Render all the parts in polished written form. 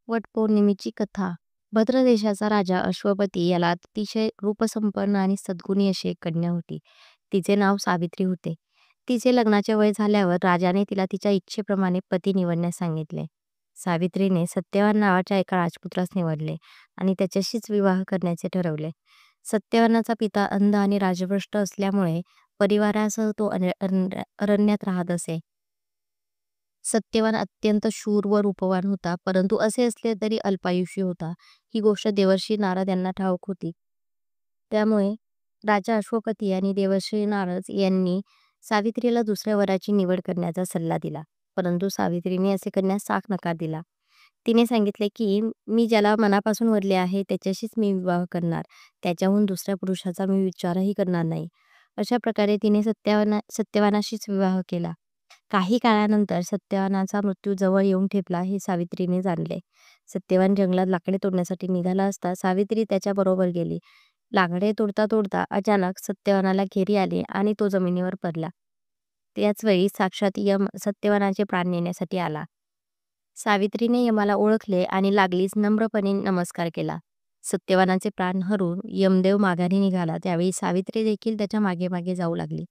वटपौर्णिमेची कथा. भद्र देशाचा राजा अश्वपती याला अतिशय रूपसंपन्न आणि सद्गुणी अशी एक कन्या होती. तिचे नाव सावित्री होते. तिचे लग्नाचे वय झाल्यावर राजाने तिला तिच्या इच्छेप्रमाणे पती निवडण्यास सांगितले. सावित्रीने सत्यवान नावाच्या एका राजपुत्रास निवडले आणि त्याच्याशीच विवाह करण्याचे ठरवले. सत्यवानाचा पिता अंध आणि राजभ्रष्ट असल्यामुळे परिवारासह तो अरण्यात राहत असे. सत्यवान अत्यंत शूर व रूपवान होता, परंतु असे असले तरी अल्पायुषी होता. ही गोष्ट देवर्षी नारद यांना ठाऊक होती. त्यामुळे राजा अश्वपती आणि देवर्षी नारद यांनी सावित्रीला दुसऱ्या वराची निवड करण्याचा सल्ला दिला. परंतु सावित्रीने असे करण्यास साफ नकार दिला. तिने सांगितले की मी ज्याला मनापासून वरले आहे त्याच्याशीच मी विवाह करणार. त्याच्याहून दुसऱ्या पुरुषाचा मी विचारही करणार नाही. अशा प्रकारे तिने सत्यवानाशीच विवाह केला. काही काळानंतर सत्यवानाचा मृत्यू जवळ येऊन ठेपला हे सावित्रीने जाणले. सत्यवान जंगलात लाकडे तोडण्यासाठी निघाला असता सावित्री त्याच्याबरोबर गेली. लाकडे तोडता तोडता अचानक सत्यवानाला घेरी आले आणि तो जमिनीवर पडला. त्याच वेळी साक्षात यम सत्यवानाचे प्राण नेण्यासाठी आला. सावित्रीने यमाला ओळखले आणि लागलीच नम्रपणे नमस्कार केला. सत्यवानाचे प्राण हरून यमदेव माघारी निघाला. त्यावेळी सावित्री देखील त्याच्या मागे मागे जाऊ लागली.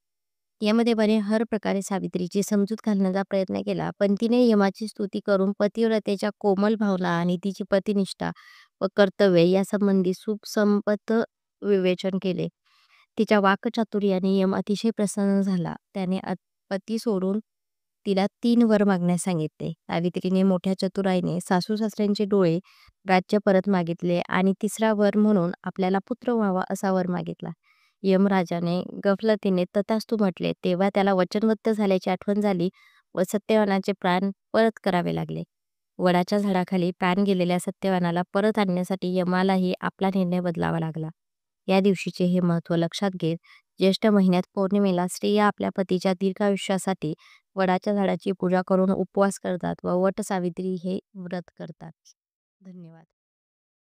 यमदेवाने हर प्रकारे सावित्रीची समजूत घालण्याचा प्रयत्न केला, पण तिने यमाची स्तुती करून पतिव्रतेच्या कोमल भावना आणि तिची पतिनिष्ठा व कर्तव्य यासंबंधी सुसंपत विवेचन केले. तिच्या वाक्चातुर्याने यम अतिशय प्रसन्न झाला. त्याने पती सोडून तिला 3 वर मागण्यास सांगितले. सावित्रीने मोठ्या चतुराईने सासू सासऱ्यांचे डोळे, राज्य परत मागितले आणि तिसरा वर म्हणून आपल्याला पुत्र व्हावा असा वर मागितला. यमराजाने गफलतीने तथास्तु म्हटले. तेव्हा त्याला वचनबद्ध झाल्याची आठवण झाली व सत्यवानाचे प्राण परत करावे लागले. वडाच्या झाडाखाली प्राण गेलेल्या सत्यवानाला परत आणण्यासाठी यमालाही आपला निर्णय बदलावा लागला. या दिवशीचे हे महत्त्व लक्षात घेत ज्येष्ठ महिन्यात पौर्णिमेला स्त्रिया आपल्या पतीच्या दीर्घायुष्यासाठी वडाच्या झाडाची पूजा करून उपवास करतात व वट सावित्री हे व्रत करतात. धन्यवाद.